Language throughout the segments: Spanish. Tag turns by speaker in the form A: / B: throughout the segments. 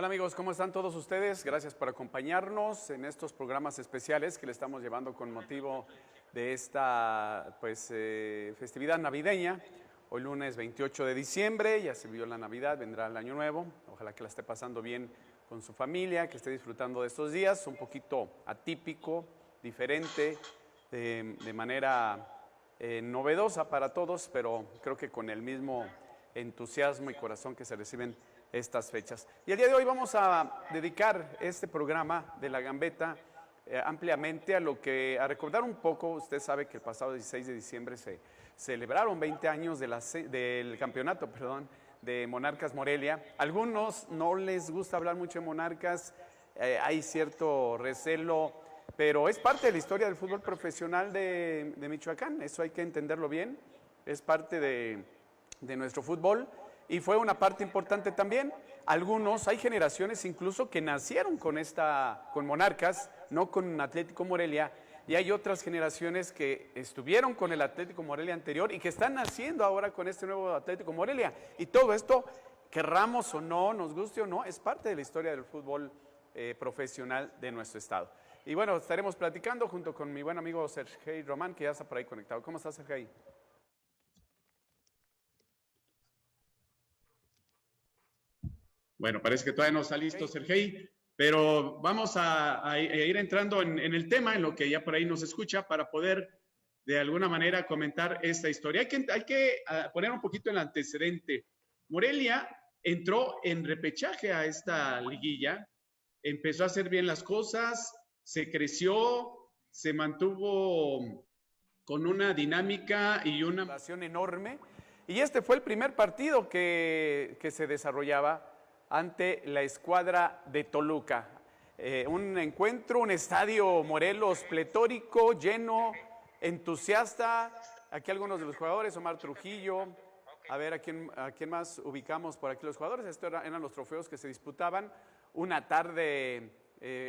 A: Hola amigos, ¿cómo están todos ustedes? Gracias por acompañarnos en estos programas especiales que le estamos llevando con motivo de esta festividad navideña. Hoy lunes 28 de diciembre, ya se vio la Navidad, vendrá el Año Nuevo. Ojalá que la esté pasando bien con su familia, que esté disfrutando de estos días, un poquito atípico, diferente, de manera novedosa para todos, pero creo que con el mismo entusiasmo y corazón que se reciben estas fechas. Y el día de hoy vamos a dedicar este programa de La Gambeta ampliamente a recordar un poco. Usted sabe que el pasado 16 de diciembre se celebraron 20 años del campeonato, de Monarcas Morelia. Algunos no les gusta hablar mucho de Monarcas, hay cierto recelo, pero es parte de la historia del fútbol profesional de Michoacán, eso hay que entenderlo bien, es parte de nuestro fútbol. Y fue una parte importante también. Hay generaciones incluso que nacieron con Monarcas, no con Atlético Morelia, y hay otras generaciones que estuvieron con el Atlético Morelia anterior y que están naciendo ahora con este nuevo Atlético Morelia. Y todo esto, querramos o no, nos guste o no, es parte de la historia del fútbol profesional de nuestro estado. Y bueno, estaremos platicando junto con mi buen amigo Sergey Román, que ya está por ahí conectado. ¿Cómo estás, Sergey?
B: Bueno, parece que todavía no está listo, Sergey, pero vamos a ir entrando en el tema, en lo que ya por ahí nos escucha, para poder de alguna manera comentar esta historia. Hay que poner un poquito el antecedente. Morelia entró en repechaje a esta liguilla, empezó a hacer bien las cosas, se creció, se mantuvo con una dinámica y una
A: relación enorme. Y este fue el primer partido que se desarrollaba ante la escuadra de Toluca. Un encuentro, un estadio Morelos pletórico, lleno, entusiasta. Aquí algunos de los jugadores, Omar Trujillo. A ver, ¿a quién más ubicamos por aquí los jugadores? Estos eran los trofeos que se disputaban. Una tarde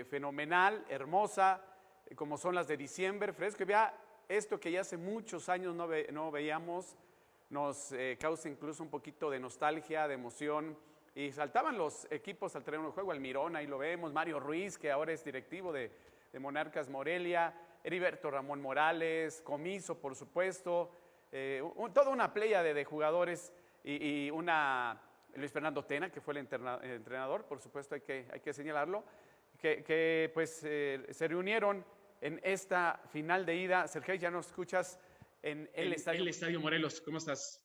A: fenomenal, hermosa, como son las de diciembre, fresco. Y vea, esto que ya hace muchos años no veíamos, nos causa incluso un poquito de nostalgia, de emoción. Y saltaban los equipos al terreno de juego, Almirón, ahí lo vemos, Mario Ruiz, que ahora es directivo de Monarcas Morelia, Heriberto Ramón Morales, Comiso, por supuesto, toda una playa de jugadores y Luis Fernando Tena, que fue el entrenador, por supuesto hay que señalarlo, que se reunieron en esta final de ida. Sergio, ya nos escuchas en el
B: Estadio Morelos. ¿Cómo estás?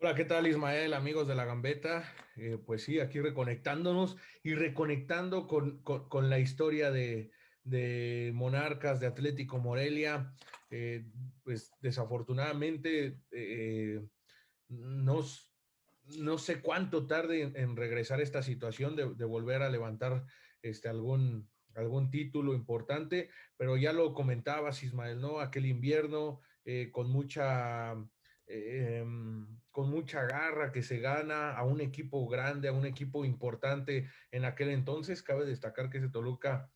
C: Hola, ¿qué tal, Ismael, amigos de La Gambeta? Pues sí, aquí reconectándonos y reconectando con la historia de Monarcas, de Atlético Morelia. Pues desafortunadamente no sé cuánto tarde en regresar esta situación de volver a levantar algún título importante, pero ya lo comentabas, Ismael, ¿no? Aquel invierno con mucha garra que se gana a un equipo grande, a un equipo importante en aquel entonces. Cabe destacar que ese Toluca,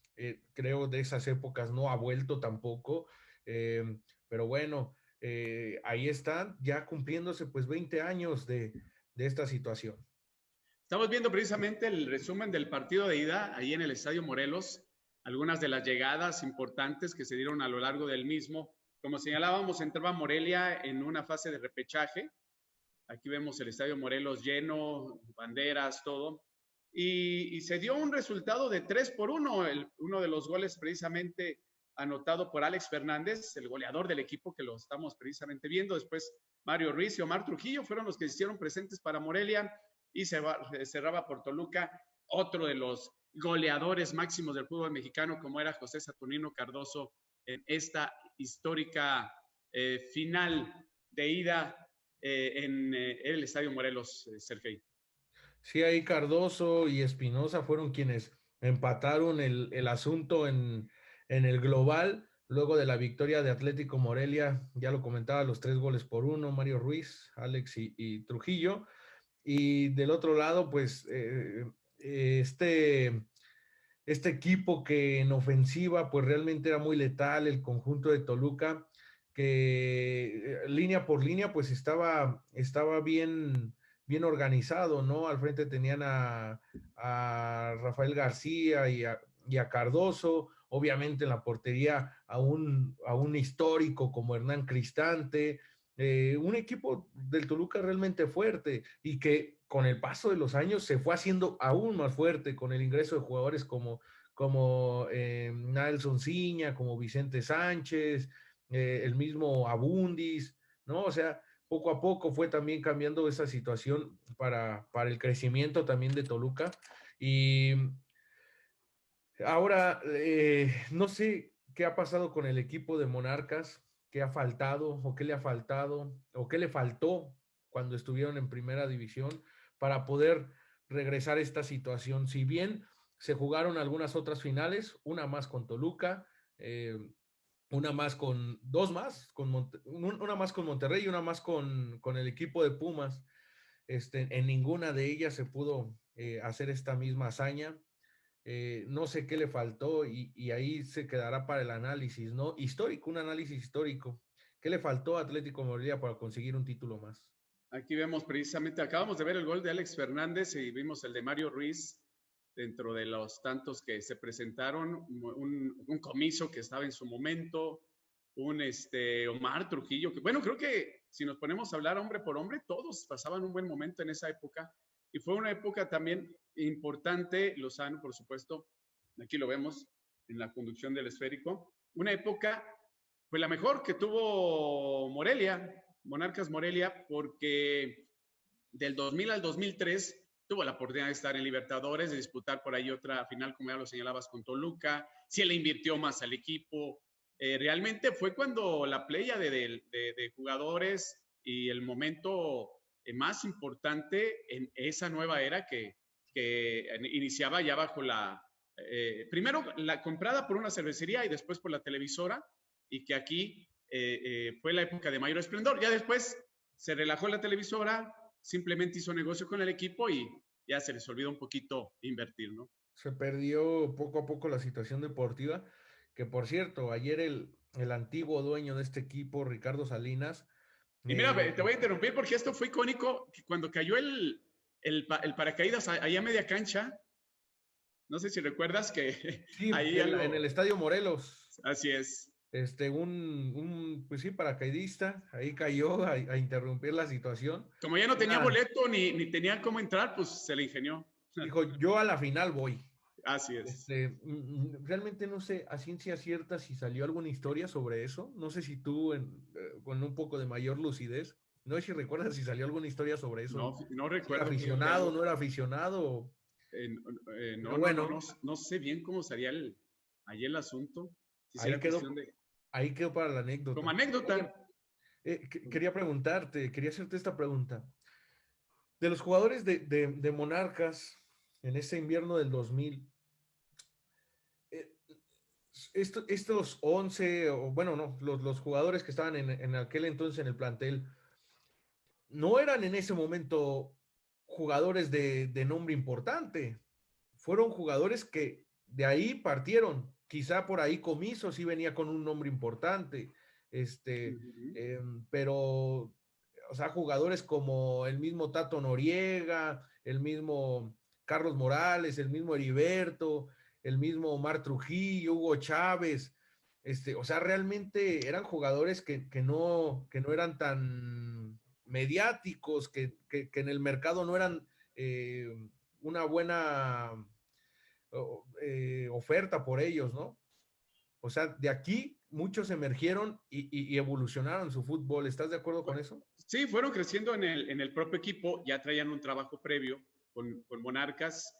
C: creo de esas épocas no ha vuelto tampoco, pero bueno, ahí están ya cumpliéndose pues 20 años de esta situación.
B: Estamos viendo precisamente el resumen del partido de ida ahí en el Estadio Morelos, algunas de las llegadas importantes que se dieron a lo largo del mismo. Como señalábamos, entraba Morelia en una fase de repechaje. Aquí vemos el Estadio Morelos lleno, banderas, todo. Y se dio un resultado de 3-1. Uno de los goles precisamente anotado por Alex Fernández, el goleador del equipo que lo estamos precisamente viendo. Después Mario Ruiz y Omar Trujillo fueron los que se hicieron presentes para Morelia y cerraba por Toluca, otro de los goleadores máximos del fútbol mexicano, como era José Saturnino Cardoso, en esta histórica final de ida en el Estadio Morelos, Sergey.
C: Sí, ahí Cardoso y Espinosa fueron quienes empataron el asunto en el global, luego de la victoria de Atlético Morelia. Ya lo comentaba, los 3-1, Mario Ruiz, Alex y Trujillo. Y del otro lado, pues este equipo que en ofensiva pues realmente era muy letal, el conjunto de Toluca, que línea por línea pues estaba bien bien organizado, ¿no? Al frente tenían a Rafael García y a Cardoso, obviamente en la portería a un histórico como Hernán Cristante, un equipo del Toluca realmente fuerte y que con el paso de los años se fue haciendo aún más fuerte con el ingreso de jugadores como Nelson Ciña, como Vicente Sánchez, el mismo Abundis, ¿no? O sea, poco a poco fue también cambiando esa situación para el crecimiento también de Toluca. Y ahora, no sé qué ha pasado con el equipo de Monarcas, qué ha faltado o qué le ha faltado o qué le faltó cuando estuvieron en primera división para poder regresar a esta situación. Si bien se jugaron algunas otras finales, una más con Toluca, una más con, dos más, una más con Monterrey y una más con el equipo de Pumas. En ninguna de ellas se pudo hacer esta misma hazaña. No sé qué le faltó y ahí se quedará para el análisis, ¿no? Histórico, un análisis histórico. ¿Qué le faltó a Atlético Morelia para conseguir un título más?
B: Aquí vemos precisamente, acabamos de ver el gol de Alex Fernández y vimos el de Mario Ruiz dentro de los tantos que se presentaron, un comiso que estaba en su momento, un Omar Trujillo, que bueno, creo que si nos ponemos a hablar hombre por hombre, todos pasaban un buen momento en esa época y fue una época también importante, Lozano, por supuesto, aquí lo vemos en la conducción del esférico, una época, pues la mejor que tuvo Morelia, Monarcas Morelia, porque del 2000 al 2003 tuvo la oportunidad de estar en Libertadores, de disputar por ahí otra final, como ya lo señalabas, con Toluca, si le invirtió más al equipo. Realmente fue cuando la playa de jugadores y el momento más importante en esa nueva era que iniciaba ya bajo primero la comprada por una cervecería y después por la televisora, y que aquí fue la época de mayor esplendor. Ya después se relajó la televisora, simplemente hizo negocio con el equipo y ya se les olvidó un poquito invertir, ¿no?
C: Se perdió poco a poco la situación deportiva, que por cierto, ayer el antiguo dueño de este equipo, Ricardo Salinas.
B: Y mira, te voy a interrumpir porque esto fue icónico, cuando cayó el paracaídas allá a media cancha, no sé si recuerdas que
C: Sí,
B: ahí
C: en el Estadio Morelos.
B: Así es.
C: Pues sí, paracaidista, ahí cayó a interrumpir la situación.
B: Como ya no tenía boleto ni tenía cómo entrar, pues se le ingenió.
C: Dijo, yo a la final voy.
B: Así es.
C: Realmente no sé a ciencia cierta si salió alguna historia sobre eso. No sé si tú, con un poco de mayor lucidez, no sé si recuerdas si salió alguna historia sobre eso.
B: No recuerdo.
C: Si era aficionado, no era aficionado.
B: No sé bien cómo sería ahí el asunto. Si
C: ahí quedó para la anécdota.
B: Como anécdota.
C: Quería hacerte esta pregunta. De los jugadores de Monarcas en ese invierno del 2000, estos 11, o bueno, no, los jugadores que estaban en aquel entonces en el plantel, no eran en ese momento jugadores de nombre importante. Fueron jugadores que de ahí partieron. Quizá por ahí Comiso sí venía con un nombre importante. Pero, o sea, jugadores como el mismo Tato Noriega, el mismo Carlos Morales, el mismo Heriberto, el mismo Omar Trujillo, Hugo Chávez, o sea, realmente eran jugadores que no eran tan mediáticos, que en el mercado no eran una buena oferta por ellos, ¿no? O sea, de aquí muchos emergieron y evolucionaron su fútbol. ¿Estás de acuerdo con eso?
B: Sí, fueron creciendo en el propio equipo, ya traían un trabajo previo con Monarcas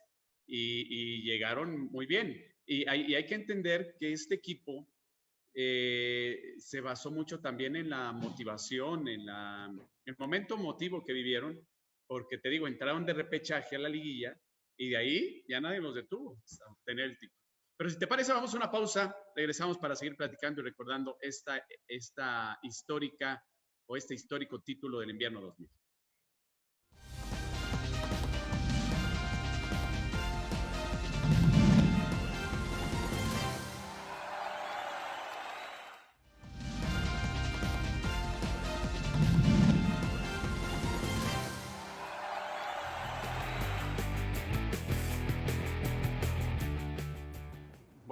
B: y llegaron muy bien. Y hay que entender que este equipo se basó mucho también en la motivación, en el momento emotivo que vivieron, porque te digo, entraron de repechaje a la liguilla y de ahí ya nadie los detuvo hasta obtener el título. Pero si te parece, vamos a una pausa, regresamos para seguir platicando y recordando esta histórica o este histórico título del invierno 2000.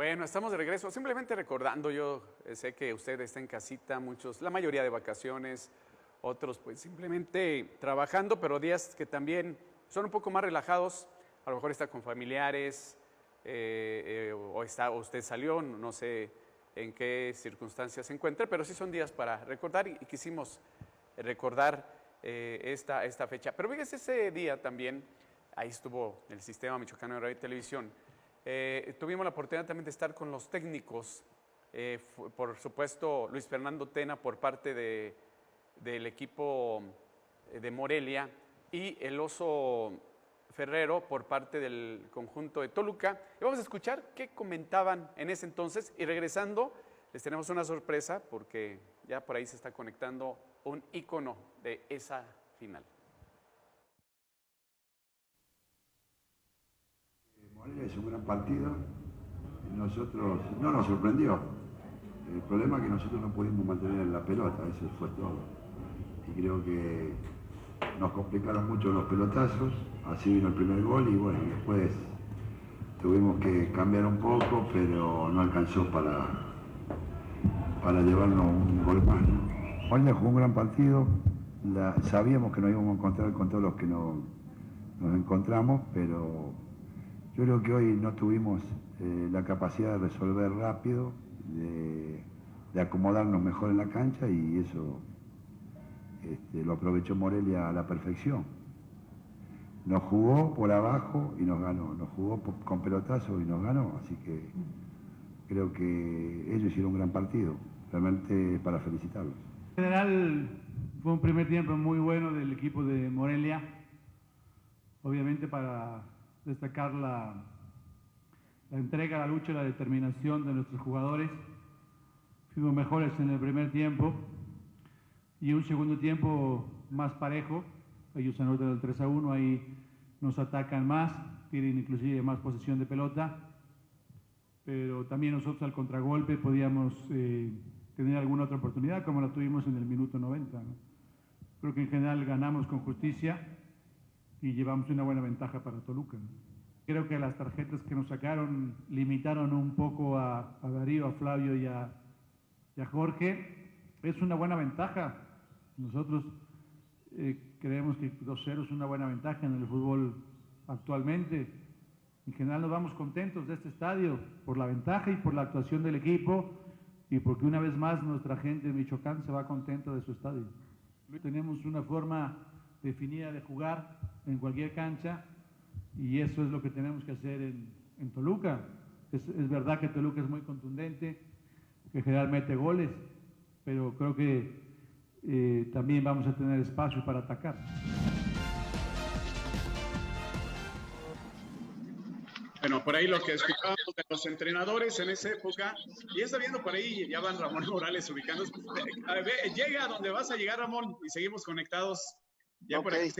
A: Bueno, estamos de regreso. Simplemente recordando, yo sé que usted está en casita, muchos, la mayoría de vacaciones, otros pues simplemente trabajando, pero días que también son un poco más relajados. A lo mejor está con familiares, o usted salió, no sé en qué circunstancias se encuentra, pero sí son días para recordar y quisimos recordar esta fecha. Pero fíjese, ese día también, ahí estuvo el Sistema Michoacano de Radio y Televisión. Tuvimos la oportunidad también de estar con los técnicos, por supuesto Luis Fernando Tena por parte del equipo de Morelia y el Oso Ferrero por parte del conjunto de Toluca. Y vamos a escuchar qué comentaban en ese entonces y regresando les tenemos una sorpresa porque ya por ahí se está conectando un ícono de esa final.
D: Morelia es un gran partido, nosotros no nos sorprendió. El problema es que nosotros no pudimos mantener la pelota, eso fue todo. Y creo que nos complicaron mucho los pelotazos, así vino el primer gol y bueno, después tuvimos que cambiar un poco, pero no alcanzó para llevarnos un gol más, ¿no? Morelia jugó un gran partido, sabíamos que nos íbamos a encontrar con todos los que nos encontramos, pero yo creo que hoy no tuvimos la capacidad de resolver rápido, de acomodarnos mejor en la cancha y eso lo aprovechó Morelia a la perfección. Nos jugó por abajo y nos ganó, nos jugó con pelotazo y nos ganó, así que creo que ellos hicieron un gran partido, realmente para felicitarlos.
E: En general fue un primer tiempo muy bueno del equipo de Morelia, obviamente para destacar la entrega, la lucha y la determinación de nuestros jugadores. Fuimos mejores en el primer tiempo y un segundo tiempo más parejo. Ellos anotan el 3-1, ahí nos atacan más, tienen inclusive más posesión de pelota, pero también nosotros al contragolpe podíamos tener alguna otra oportunidad como la tuvimos en el minuto 90, ¿no? Creo que en general ganamos con justicia y llevamos una buena ventaja para Toluca, ¿no? Creo que las tarjetas que nos sacaron limitaron un poco a Darío, a Flavio y a Jorge. Es una buena ventaja. Nosotros creemos que 2-0 es una buena ventaja en el fútbol actualmente. En general nos vamos contentos de este estadio por la ventaja y por la actuación del equipo y porque una vez más nuestra gente de Michoacán se va contenta de su estadio. Tenemos una forma definida de jugar en cualquier cancha y eso es lo que tenemos que hacer en Toluca. Es verdad que Toluca es muy contundente, que generalmente mete goles, pero creo que también vamos a tener espacio para atacar.
B: Bueno, por ahí lo que escuchábamos de los entrenadores en esa época, y está viendo por ahí, ya van Ramón Morales ubicándose. Llega a donde vas a llegar, Ramón, y seguimos conectados. Ya okay.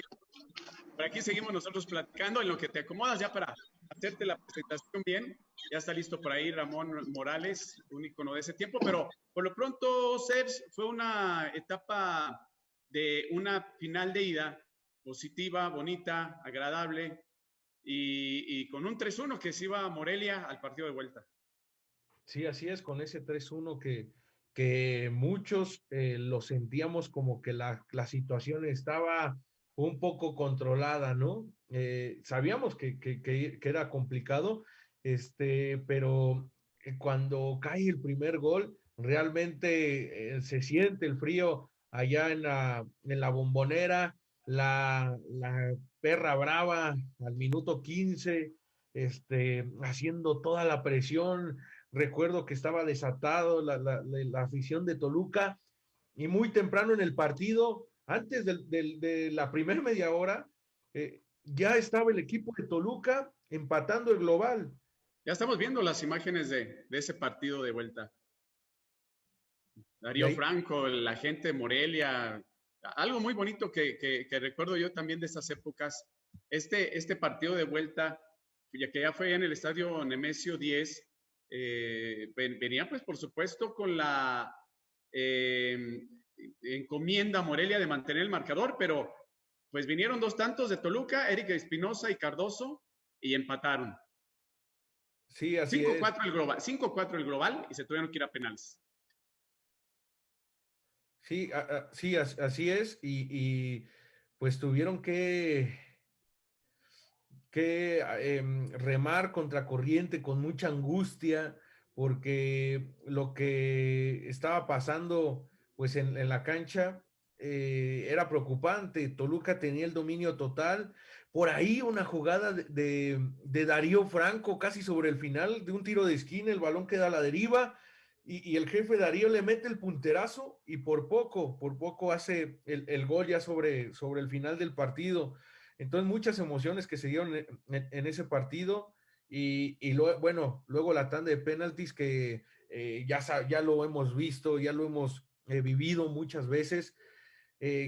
B: Por aquí seguimos nosotros platicando en lo que te acomodas ya para hacerte la presentación bien. Ya está listo por ahí Ramón Morales, un ícono de ese tiempo, pero por lo pronto, Sebs, fue una etapa de una final de ida positiva, bonita, agradable, y con un 3-1 que se iba a Morelia al partido de vuelta.
C: Sí, así es, con ese 3-1 que muchos lo sentíamos como que la situación estaba un poco controlada, ¿no? Sabíamos que era complicado, pero cuando cae el primer gol, realmente se siente el frío allá en la Bombonera, la perra brava al minuto 15, haciendo toda la presión. Recuerdo que estaba desatado la afición de Toluca y muy temprano en el partido, antes de la primera media hora, ya estaba el equipo de Toluca empatando el global.
B: Ya estamos viendo las imágenes de ese partido de vuelta. Darío Franco, la gente de Morelia, algo muy bonito que recuerdo yo también de esas épocas. Este partido de vuelta, ya que ya fue en el estadio Nemesio 10, venía pues por supuesto con la encomienda Morelia de mantener el marcador, pero pues vinieron dos tantos de Toluca, Erika Espinosa y Cardoso, y empataron.
C: Sí, así es.
B: 5-4 el global, 5-4 el global y se tuvieron que ir a penales.
C: Sí, sí, así es. Y pues tuvieron que remar contra corriente con mucha angustia, porque lo que estaba pasando pues en la cancha era preocupante. Toluca tenía el dominio total. Por ahí una jugada de Darío Franco casi sobre el final de un tiro de esquina, el balón queda a la deriva y el jefe Darío le mete el punterazo y por poco hace el gol ya sobre el final del partido. Entonces, muchas emociones que se dieron en ese partido y bueno, luego la tanda de penaltis que ya lo hemos visto, ya lo hemos vivido muchas veces.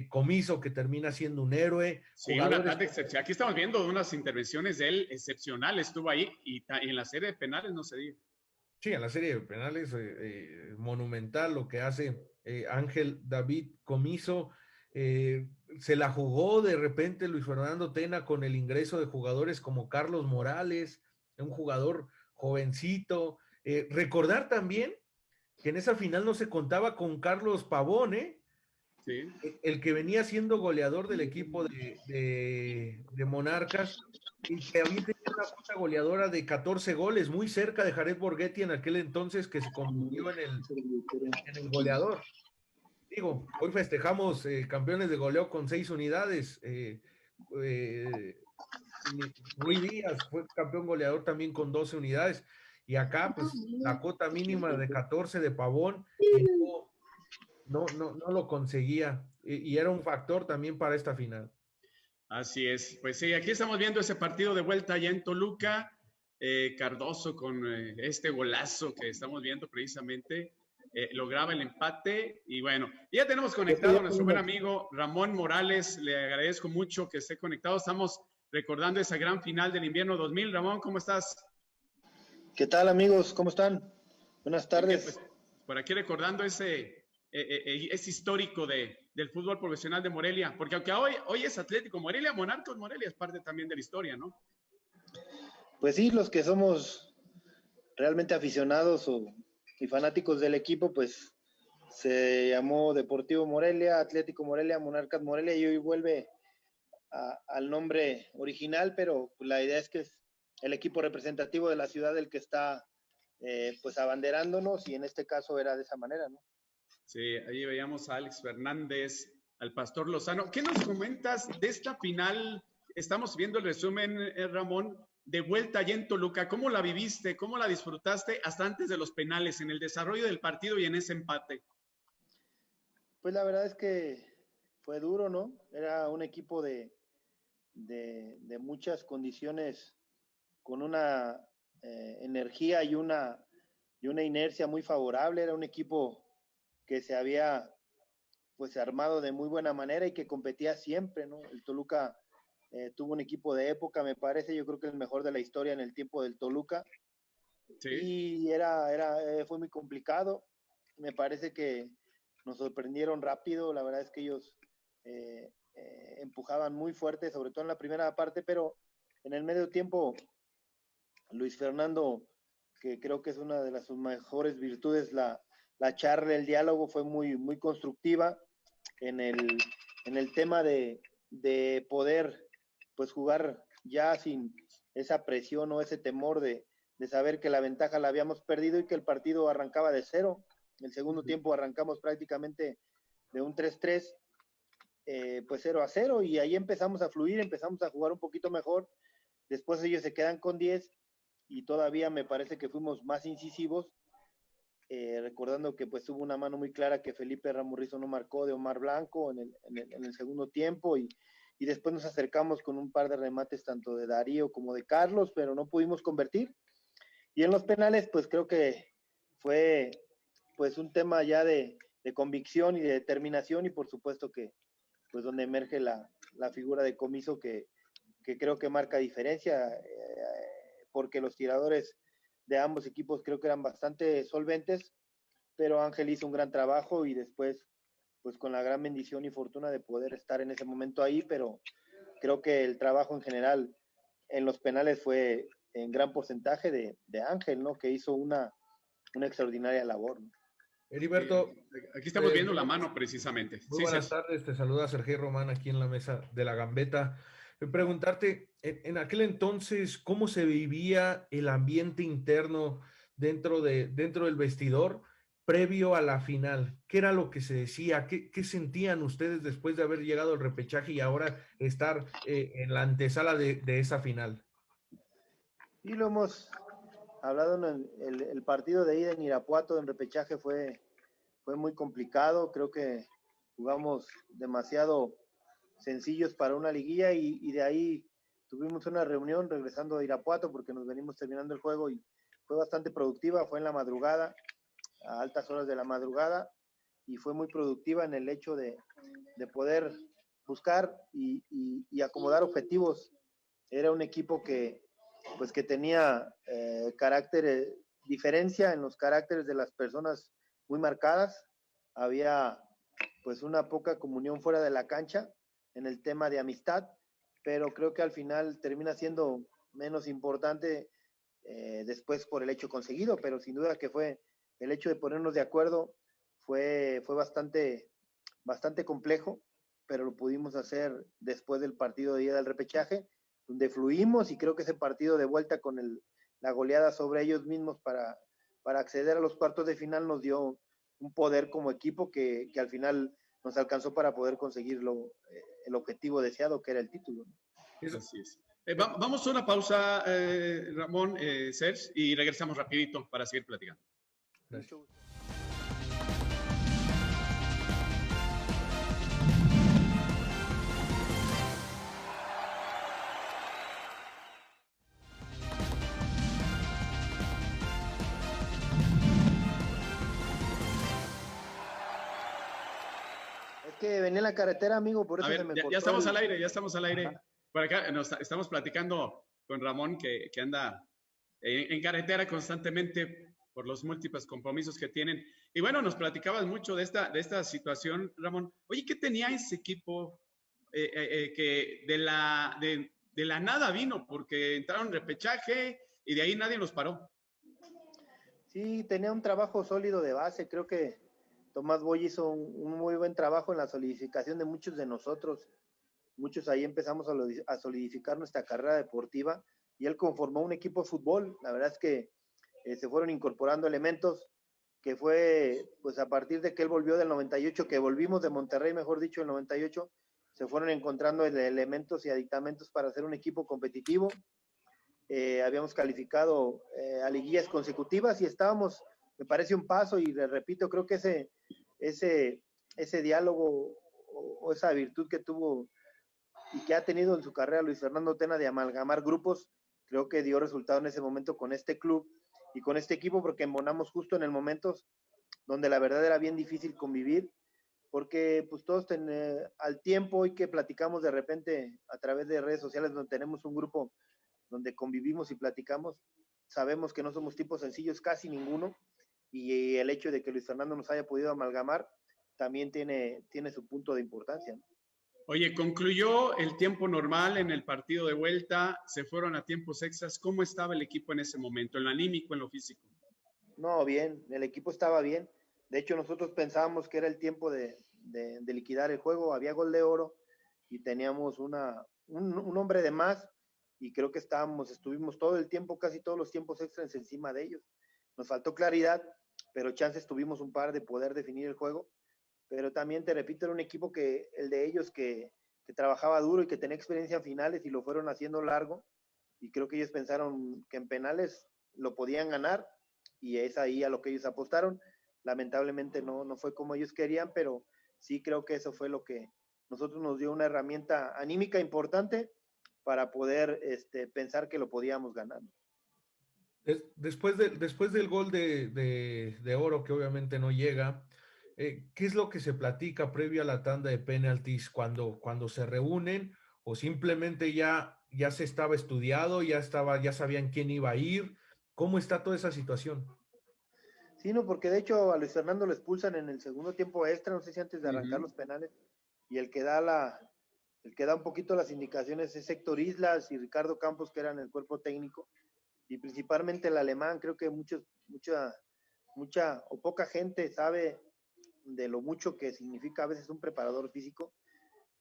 C: Comiso que termina siendo un héroe.
B: Sí, una tarde excepcional. Aquí estamos viendo unas intervenciones de él excepcionales. Estuvo ahí y en la serie de penales no se diga.
C: Sí, en la serie de penales monumental lo que hace Ángel David Comiso. Se la jugó de repente Luis Fernando Tena con el ingreso de jugadores como Carlos Morales, un jugador jovencito. Recordar también que en esa final no se contaba con Carlos Pavón,
B: Sí.
C: el que venía siendo goleador del equipo de Monarcas y que había tenido una cuota goleadora de 14 goles, muy cerca de Jared Borghetti en aquel entonces, que se convirtió en el goleador. Digo, hoy festejamos campeones de goleo con 6 unidades. Rui Díaz fue campeón goleador también con 12 unidades. Y acá, pues, la cuota mínima de 14 de Pavón, y no lo conseguía. Y era un factor también para esta final.
B: Así es. Pues sí, aquí estamos viendo ese partido de vuelta allá en Toluca. Cardoso con este golazo que estamos viendo precisamente. Lograba el empate y bueno, ya tenemos conectado a nuestro buen amigo Ramón Morales. Le agradezco mucho que esté conectado. Estamos recordando esa gran final del invierno 2000. Ramón, ¿cómo estás?
F: ¿Qué tal, amigos? ¿Cómo están? Buenas tardes.
B: Pues, por aquí recordando ese histórico del fútbol profesional de Morelia, porque aunque hoy es Atlético Morelia, Monarcas Morelia es parte también de la historia, ¿no?
F: Pues sí, los que somos realmente aficionados y fanáticos del equipo, pues se llamó Deportivo Morelia, Atlético Morelia, Monarcas Morelia y hoy vuelve al nombre original, pero la idea es que es el equipo representativo de la ciudad el que está pues abanderándonos y en este caso era de esa manera, ¿no?
B: Sí, ahí veíamos a Alex Fernández, al Pastor Lozano. ¿Qué nos comentas de esta final? Estamos viendo el resumen, Ramón, de vuelta allá en Toluca. ¿Cómo la viviste? ¿Cómo la disfrutaste hasta antes de los penales, en el desarrollo del partido y en ese empate?
F: Pues la verdad es que fue duro, ¿no? Era un equipo de muchas condiciones con una energía y una inercia muy favorable. Era un equipo que se había pues armado de muy buena manera y que competía siempre, ¿no? El Toluca tuvo un equipo de época, me parece, yo creo que el mejor de la historia en el tiempo del Toluca.
B: Sí.
F: Y fue muy complicado. Me parece que nos sorprendieron rápido. La verdad es que ellos empujaban muy fuerte, sobre todo en la primera parte, pero en el medio tiempo, Luis Fernando, que creo que es una de sus mejores virtudes, la charla, el diálogo fue muy, muy constructiva en el tema de poder pues jugar ya sin esa presión o ese temor de saber que la ventaja la habíamos perdido y que el partido arrancaba de cero. El segundo tiempo arrancamos prácticamente de un 3-3, pues 0-0 y ahí empezamos a fluir, empezamos a jugar un poquito mejor. Después ellos se quedan con 10 y todavía me parece que fuimos más incisivos, recordando que pues hubo una mano muy clara que Felipe Ramurrizo no marcó de Omar Blanco en el segundo tiempo y después nos acercamos con un par de remates tanto de Darío como de Carlos, pero no pudimos convertir. Y en los penales pues creo que fue pues un tema ya de convicción y de determinación y por supuesto que pues donde emerge la figura de Comiso que creo que marca diferencia, porque los tiradores de ambos equipos creo que eran bastante solventes, pero Ángel hizo un gran trabajo y después, pues con la gran bendición y fortuna de poder estar en ese momento ahí, pero creo que el trabajo en general en los penales fue en gran porcentaje de Ángel, ¿no? Que hizo una extraordinaria labor, ¿no?
C: Heriberto,
B: Aquí estamos viendo la mano precisamente.
C: muy
B: Sí,
C: buenas
B: Sergio.
C: tardes, te saluda Sergio Román aquí en la mesa de la Gambeta. Preguntarte, en aquel entonces, ¿cómo se vivía el ambiente interno dentro del vestidor previo a la final? ¿Qué era lo que se decía? ¿Qué sentían ustedes después de haber llegado al repechaje y ahora estar en la antesala de esa final?
F: Y lo hemos hablado en el partido de ida en Irapuato, en repechaje, fue muy complicado. Creo que jugamos demasiado sencillos para una liguilla y de ahí tuvimos una reunión regresando de Irapuato porque nos venimos terminando el juego y fue bastante productiva. Fue en la madrugada, a altas horas de la madrugada, y fue muy productiva en el hecho de poder buscar y acomodar objetivos. Era un equipo que tenía diferencia en los caracteres de las personas muy marcadas. Había pues una poca comunión fuera de la cancha en el tema de amistad, pero creo que al final termina siendo menos importante después por el hecho conseguido, pero sin duda que fue el hecho de ponernos de acuerdo, fue bastante complejo, pero lo pudimos hacer después del partido de ida del repechaje, donde fluimos, y creo que ese partido de vuelta con la goleada sobre ellos mismos para acceder a los cuartos de final nos dio un poder como equipo que al final nos alcanzó para poder conseguir el objetivo deseado, que era el título.
B: Así es. Vamos a una pausa, Ramón, Serge, y regresamos rapidito para seguir platicando.
C: Gracias.
F: Es que venía en la carretera, amigo, por eso
B: A ver,
F: se me cortó.
B: ya estamos al aire, ya estamos al aire. Por acá estamos platicando con Ramón, que anda en carretera constantemente por los múltiples compromisos que tienen. Y bueno, nos platicabas mucho de esta situación, Ramón. Oye, ¿qué tenía ese equipo que de la nada vino? Porque entraron en repechaje y de ahí nadie los paró.
F: Sí, tenía un trabajo sólido de base. Creo que Tomás Boy hizo un muy buen trabajo en la solidificación de muchos de nosotros. Muchos ahí empezamos a solidificar nuestra carrera deportiva y él conformó un equipo de fútbol. La verdad es que se fueron incorporando elementos que fue pues a partir de que él volvió del 98, que volvimos de Monterrey, mejor dicho, el 98, se fueron encontrando elementos y aditamentos para hacer un equipo competitivo. Habíamos calificado a liguillas consecutivas y estábamos, me parece, un paso, y le repito, creo que ese diálogo o esa virtud que tuvo y que ha tenido en su carrera Luis Fernando Tena de amalgamar grupos, creo que dio resultado en ese momento con este club y con este equipo, porque embonamos justo en el momento donde la verdad era bien difícil convivir, porque pues todos al tiempo, y que platicamos de repente a través de redes sociales donde tenemos un grupo donde convivimos y platicamos, sabemos que no somos tipos sencillos, casi ninguno, y el hecho de que Luis Fernando nos haya podido amalgamar también tiene su punto de importancia, ¿no?
B: Oye, concluyó el tiempo normal en el partido de vuelta, se fueron a tiempos extras. ¿Cómo estaba el equipo en ese momento, en lo anímico, en lo físico?
F: No, bien, el equipo estaba bien. De hecho, nosotros pensábamos que era el tiempo de liquidar el juego. Había gol de oro y teníamos un hombre de más, y creo que estuvimos todo el tiempo, casi todos los tiempos extras encima de ellos. Nos faltó claridad, pero chances tuvimos un par de poder definir el juego. Pero también, te repito, era un equipo el de ellos que trabajaba duro y que tenía experiencia en finales, y lo fueron haciendo largo, y creo que ellos pensaron que en penales lo podían ganar, y es ahí a lo que ellos apostaron. Lamentablemente no fue como ellos querían, pero sí creo que eso fue lo que nosotros nos dio una herramienta anímica importante para poder pensar que lo podíamos ganar.
C: Después del gol de oro, que obviamente no llega, ¿qué es lo que se platica previo a la tanda de penaltis cuando se reúnen, o simplemente ya se estaba estudiado, ya sabían quién iba a ir? ¿Cómo está toda esa situación?
F: Sí, no, porque de hecho a Luis Fernando lo expulsan en el segundo tiempo extra, no sé si antes de arrancar los penales, y el que da un poquito las indicaciones es Héctor Islas y Ricardo Campos, que eran el cuerpo técnico, y principalmente el alemán. Creo que mucha o poca gente sabe de lo mucho que significa a veces un preparador físico.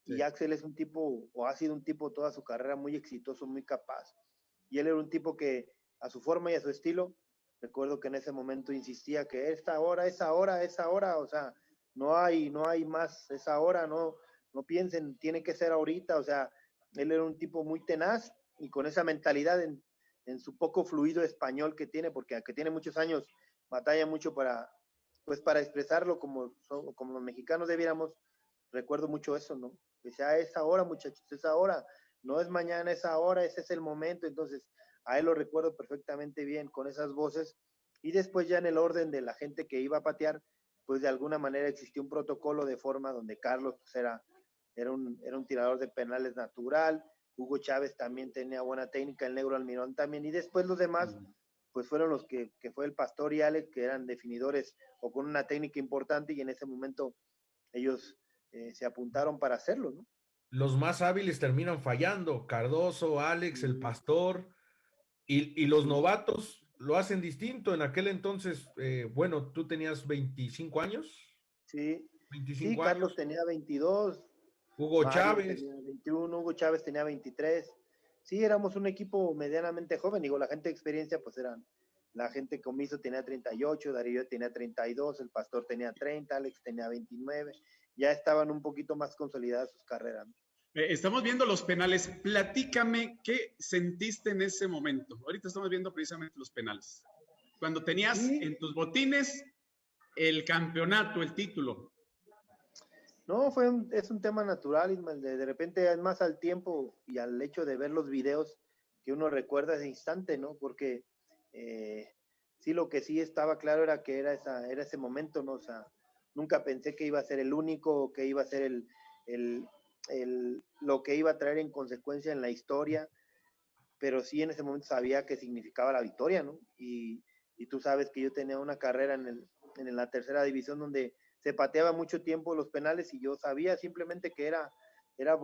F: Sí. Y Axel es un tipo, o ha sido un tipo toda su carrera muy exitoso, muy capaz. Y él era un tipo que a su forma y a su estilo, recuerdo que en ese momento insistía que esta hora, o sea, no hay más, esa hora, no piensen, tiene que ser ahorita, o sea, él era un tipo muy tenaz y con esa mentalidad en su poco fluido español que tiene, porque aunque tiene muchos años, batalla mucho para expresarlo como los mexicanos debiéramos. Recuerdo mucho eso, ¿no? Que sea esa hora, muchachos, esa hora, no es mañana, esa hora, ese es el momento. Entonces, a él lo recuerdo perfectamente bien con esas voces. Y después ya en el orden de la gente que iba a patear, pues de alguna manera existió un protocolo de forma donde Carlos pues, era un tirador de penales natural, Hugo Chávez también tenía buena técnica, el Negro Almirón también, y después los demás, pues fueron los que fue el Pastor y Alex, que eran definidores o con una técnica importante, y en ese momento ellos se apuntaron para hacerlo, ¿no?
C: Los más hábiles terminan fallando, Cardoso, Alex, el Pastor, y los novatos lo hacen distinto. En aquel entonces, bueno, tú tenías 25 años.
F: Sí,
C: 25
F: sí, Carlos tenía 22.
C: Hugo
F: Mario
C: Chávez
F: tenía 21, Hugo Chávez tenía 23. Sí, éramos un equipo medianamente joven. Digo, la gente de experiencia, pues eran, la gente Comiso tenía 38, Darío tenía 32, el Pastor tenía 30, Alex tenía 29. Ya estaban un poquito más consolidadas sus carreras.
B: Estamos viendo los penales. Platícame qué sentiste en ese momento. Ahorita estamos viendo precisamente los penales. Cuando tenías en tus botines el campeonato, el título.
F: No, es un tema natural, de repente es más al tiempo y al hecho de ver los videos que uno recuerda ese instante, ¿no? Porque sí, lo que sí estaba claro era que era ese momento, ¿no? O sea, nunca pensé que iba a ser el único, que iba a ser lo que iba a traer en consecuencia en la historia, pero sí en ese momento sabía qué significaba la victoria, ¿no? Y tú sabes que yo tenía una carrera en la tercera división donde se pateaba mucho tiempo los penales y yo sabía simplemente que era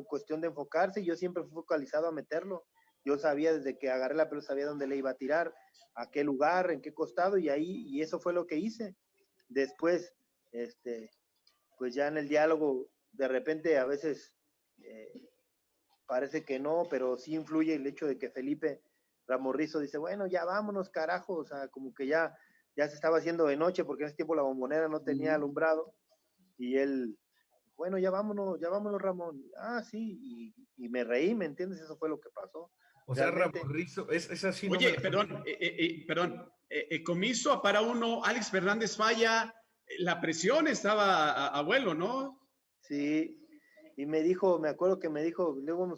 F: cuestión de enfocarse, y yo siempre fui focalizado a meterlo. Yo sabía desde que agarré la pelota, sabía dónde le iba a tirar, a qué lugar, en qué costado, y eso fue lo que hice. Después, pues ya en el diálogo, de repente a veces parece que no, pero sí influye el hecho de que Felipe Ramorrizo dice, bueno, ya vámonos, carajo, o sea, como que ya se estaba haciendo de noche, porque en ese tiempo la Bombonera no tenía alumbrado, y él, bueno, ya vámonos, Ramón. Ah, sí, y me reí, ¿me entiendes? Eso fue lo que pasó.
C: O realmente, sea, Ramorrizo, es así.
B: Oye, perdón, Comiso para uno, Alex Fernández falla, la presión estaba a vuelo, ¿no?
F: Sí, y me dijo, me acuerdo que me dijo, luego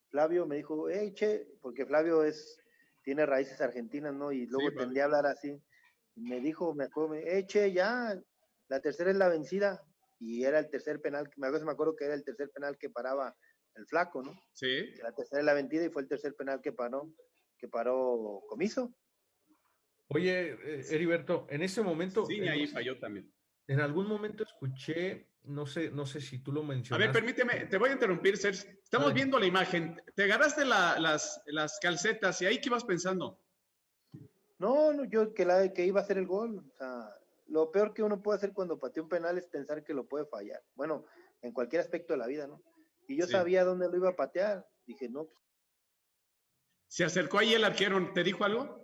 F: Flavio me dijo, hey, che, porque Flavio tiene raíces argentinas, ¿no? Y luego tendía a hablar así. Y me dijo, me acuerdo, hey, che, ya, la tercera es la vencida. Y era el tercer penal, me acuerdo que era el tercer penal que paraba el flaco, ¿no?
B: Sí.
F: La tercera es la vencida y fue el tercer penal que paró Comiso.
C: Oye, Heriberto, en ese momento...
B: Sí, ahí falló también.
C: En algún momento escuché, no sé si tú lo mencionaste.
B: A ver, permíteme, te voy a interrumpir, Sergio. Estamos viendo la imagen. Te agarraste las calcetas y ahí qué ibas pensando.
F: No, yo que iba a hacer el gol. O sea, lo peor que uno puede hacer cuando patea un penal es pensar que lo puede fallar. Bueno, en cualquier aspecto de la vida, ¿no? Y yo sabía dónde lo iba a patear. Dije, no.
B: ¿Se acercó ahí el arquero? ¿Te dijo algo?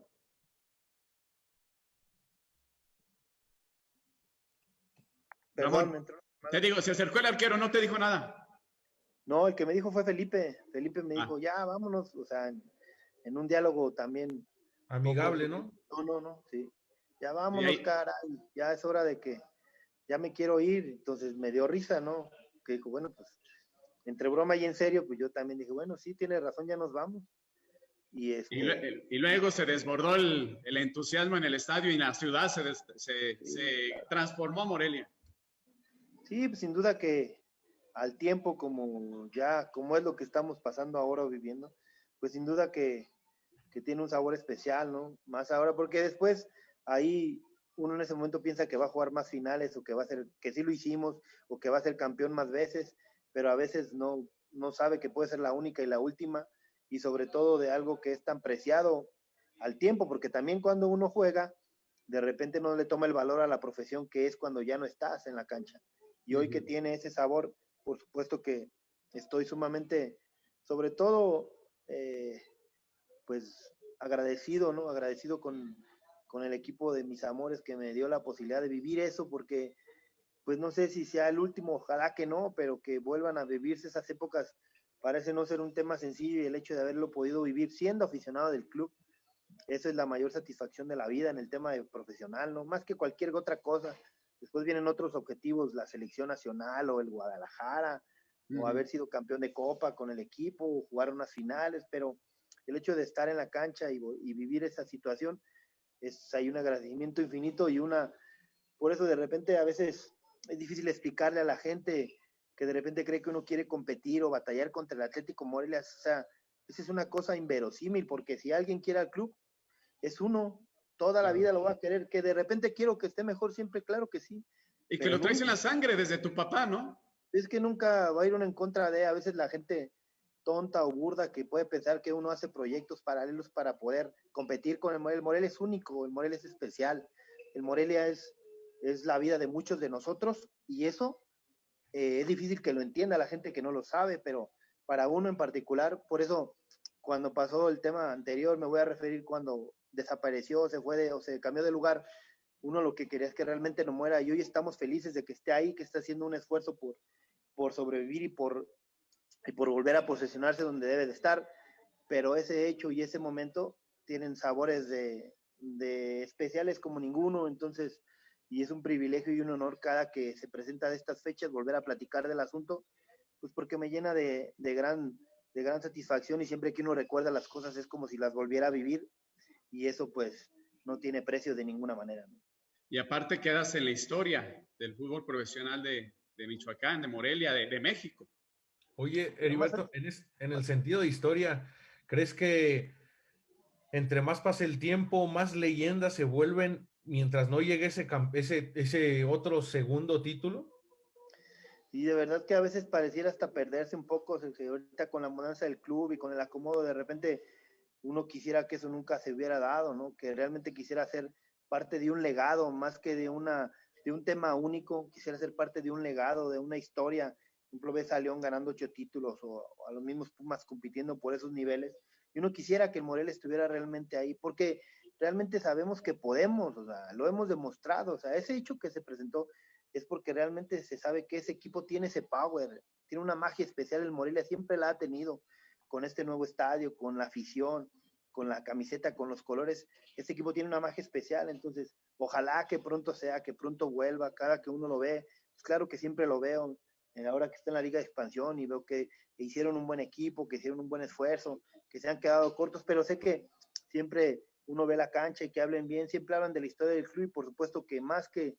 F: Perdón,
B: Ramón, te digo, se acercó el arquero, no te dijo nada.
F: No, el que me dijo fue Felipe. Felipe me dijo, ya, vámonos. O sea, en un diálogo también.
C: Amigable, ¿no?
F: No, sí. Ya vámonos, caray. Ya es hora de que ya me quiero ir. Entonces me dio risa, ¿no? Que dijo, bueno, pues entre broma y en serio, pues yo también dije, bueno, sí, tiene razón, ya nos vamos. Y
B: luego se desbordó el entusiasmo en el estadio y la ciudad se transformó a Morelia.
F: Sí, pues sin duda que al tiempo como es lo que estamos pasando ahora o viviendo, pues sin duda que tiene un sabor especial, ¿no? Más ahora, porque después ahí uno en ese momento piensa que va a jugar más finales o que va a ser, que sí lo hicimos, o que va a ser campeón más veces, pero a veces no sabe que puede ser la única y la última, y sobre todo de algo que es tan preciado al tiempo, porque también cuando uno juega, de repente no le toma el valor a la profesión que es cuando ya no estás en la cancha. Y hoy que tiene ese sabor, por supuesto que estoy sumamente, sobre todo, pues agradecido, ¿no? Agradecido con el equipo de mis amores que me dio la posibilidad de vivir eso, porque pues no sé si sea el último, ojalá que no, pero que vuelvan a vivirse esas épocas parece no ser un tema sencillo, y el hecho de haberlo podido vivir siendo aficionado del club, eso es la mayor satisfacción de la vida en el tema de profesional, ¿no? Más que cualquier otra cosa. Después vienen otros objetivos, la selección nacional o el Guadalajara, o haber sido campeón de Copa con el equipo, o jugar unas finales, pero el hecho de estar en la cancha y vivir esa situación, hay un agradecimiento infinito y por eso de repente a veces es difícil explicarle a la gente que de repente cree que uno quiere competir o batallar contra el Atlético Morelia. O sea, esa es una cosa inverosímil, porque si alguien quiere al club, es uno, toda la vida lo va a querer. Que de repente quiero que esté mejor siempre, claro que sí.
B: Y que lo traes en la sangre desde tu papá, ¿no?
F: Es que nunca va a ir uno en contra de, a veces la gente tonta o burda que puede pensar que uno hace proyectos paralelos para poder competir con el Morelia. El Morelia es único, el Morelia es especial, el Morelia es la vida de muchos de nosotros, y eso es difícil que lo entienda la gente que no lo sabe, pero para uno en particular, por eso cuando pasó el tema anterior, me voy a referir cuando desapareció, se fue o se cambió de lugar, uno lo que quería es que realmente no muera, y hoy estamos felices de que esté ahí, que está haciendo un esfuerzo por sobrevivir y por volver a posesionarse donde debe de estar, pero ese hecho y ese momento tienen sabores de especiales como ninguno. Entonces, y es un privilegio y un honor cada que se presenta de estas fechas volver a platicar del asunto, pues porque me llena de gran satisfacción, y siempre que uno recuerda las cosas es como si las volviera a vivir, y eso pues no tiene precio de ninguna manera, ¿no?
B: Y aparte quedas en la historia del fútbol profesional de Michoacán, de Morelia, de México.
C: Oye, Heriberto, en el sentido de historia, ¿crees que entre más pase el tiempo, más leyendas se vuelven mientras no llegue ese otro segundo título?
F: Y de verdad que a veces pareciera hasta perderse un poco, ahorita con la mudanza del club y con el acomodo, de repente uno quisiera que eso nunca se hubiera dado, ¿no? Que realmente quisiera ser parte de un legado, más que de un tema único, quisiera ser parte de un legado, de una historia. Por ejemplo, ves a León ganando 8 títulos, o a los mismos Pumas compitiendo por esos niveles, y uno quisiera que el Morelia estuviera realmente ahí, porque realmente sabemos que podemos, o sea, lo hemos demostrado, o sea, ese hecho que se presentó es porque realmente se sabe que ese equipo tiene ese power, tiene una magia especial. El Morelia siempre la ha tenido, con este nuevo estadio, con la afición, con la camiseta, con los colores. Este equipo tiene una magia especial, entonces ojalá que pronto que pronto vuelva. Cada que uno lo ve, pues claro que siempre lo veo, ahora que está en la Liga de Expansión, y veo que hicieron un buen equipo, que hicieron un buen esfuerzo, que se han quedado cortos, pero sé que siempre uno ve la cancha y que hablen bien, siempre hablan de la historia del club, y por supuesto que más que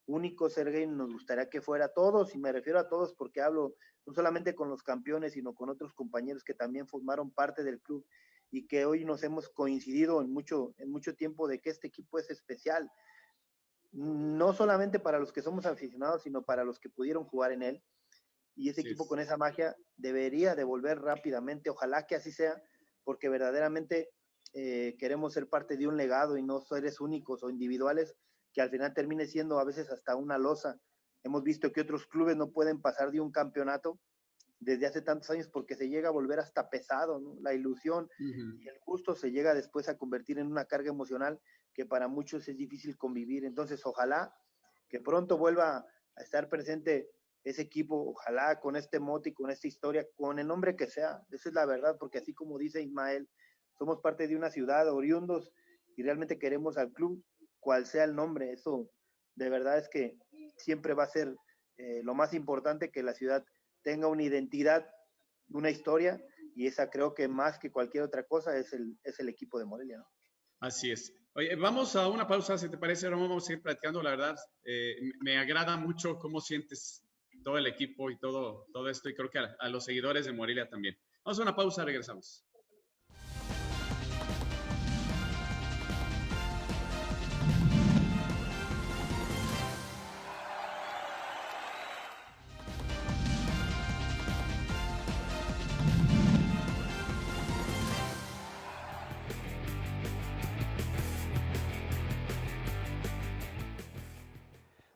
F: único, Sergey, nos gustaría que fuera todos, y me refiero a todos porque hablo no solamente con los campeones, sino con otros compañeros que también formaron parte del club, y que hoy nos hemos coincidido en mucho tiempo de que este equipo es especial, no solamente para los que somos aficionados, sino para los que pudieron jugar en él, y ese equipo con esa magia debería de volver rápidamente. Ojalá que así sea, porque verdaderamente queremos ser parte de un legado y no seres únicos o individuales, que al final termine siendo a veces hasta una losa. Hemos visto que otros clubes no pueden pasar de un campeonato desde hace tantos años porque se llega a volver hasta pesado, ¿no? La ilusión y el gusto se llega después a convertir en una carga emocional que para muchos es difícil convivir. Entonces, ojalá que pronto vuelva a estar presente ese equipo, ojalá con este mote y con esta historia, con el nombre que sea. Esa es la verdad, porque así como dice Ismael, somos parte de una ciudad, oriundos, y realmente queremos al club, cual sea el nombre. Eso de verdad es que siempre va a ser lo más importante, que la ciudad tenga una identidad, una historia, y esa creo que más que cualquier otra cosa es el equipo de Morelia, ¿no?
B: Así es. Oye, vamos a una pausa, si te parece, ahora vamos a seguir platicando. La verdad, me agrada mucho cómo sientes todo el equipo y todo esto, y creo que a los seguidores de Morelia también. Vamos a una pausa, regresamos.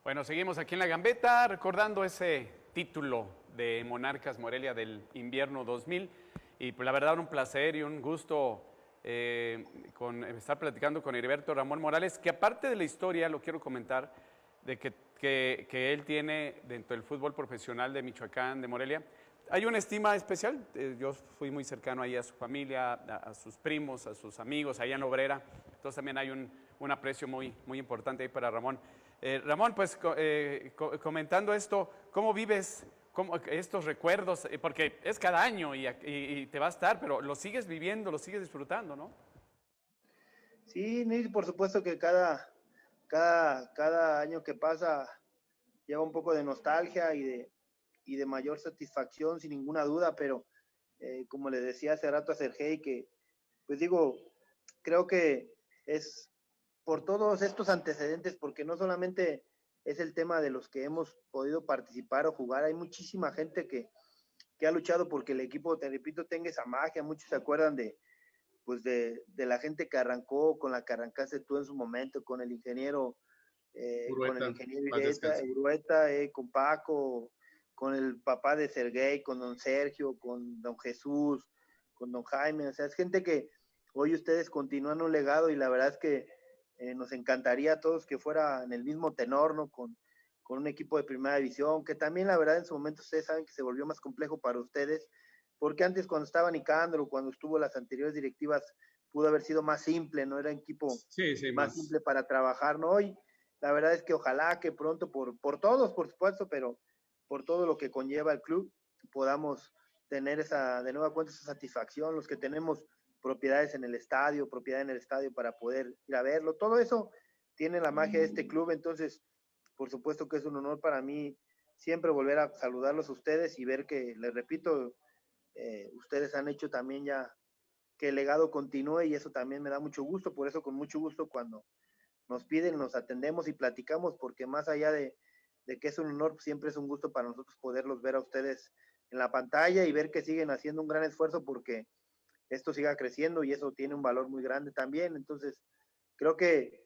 A: Bueno, seguimos aquí en La Gambeta recordando ese título de Monarcas Morelia del invierno 2000 y pues la verdad un placer y un gusto estar platicando con Heriberto Ramón Morales, que aparte de la historia, lo quiero comentar, de que él tiene dentro del fútbol profesional de Michoacán, de Morelia, hay una estima especial. Yo fui muy cercano ahí a su familia, a sus primos, a sus amigos, allá en la Obrera, entonces también hay un aprecio muy, muy importante ahí para Ramón. Ramón, pues comentando esto, ¿cómo vives estos recuerdos? Porque es cada año y te va a estar, pero lo sigues viviendo, lo sigues disfrutando, ¿no?
F: Sí, Nils, por supuesto que cada año que pasa lleva un poco de nostalgia y de mayor satisfacción, sin ninguna duda, pero como le decía hace rato a Sergey, que pues digo, creo que es por todos estos antecedentes, porque no solamente es el tema de los que hemos podido participar o jugar, hay muchísima gente que ha luchado porque el equipo, te repito, tenga esa magia. Muchos se acuerdan pues de la gente que arrancó, con la que arrancaste tú en su momento, con el ingeniero
B: Urueta, más
F: Ireta,
B: descanse.
F: Urueta, con Paco, con el papá de Sergey, con don Sergio, con don Jesús, con don Jaime. O sea, es gente que hoy ustedes continúan un legado y la verdad es que nos encantaría a todos que fuera en el mismo tenor, ¿no? Con un equipo de primera división, que también la verdad en su momento ustedes saben que se volvió más complejo para ustedes, porque antes cuando estaba Nicandro, cuando estuvo las anteriores directivas, pudo haber sido más simple, ¿no? Era un equipo
B: Sí, sí,
F: más
B: más.
F: simple para trabajar, ¿no? Hoy la verdad es que ojalá que pronto, por todos, por supuesto, pero por todo lo que conlleva el club, podamos tener de nueva cuenta esa satisfacción, los que tenemos propiedad en el estadio para poder ir a verlo, todo eso tiene la magia de este club. Entonces por supuesto que es un honor para mí siempre volver a saludarlos a ustedes y ver que, les repito, ustedes han hecho también ya que el legado continúe y eso también me da mucho gusto. Por eso con mucho gusto cuando nos piden, nos atendemos y platicamos, porque más allá de que es un honor, siempre es un gusto para nosotros poderlos ver a ustedes en la pantalla y ver que siguen haciendo un gran esfuerzo porque esto siga creciendo y eso tiene un valor muy grande también. Entonces, creo que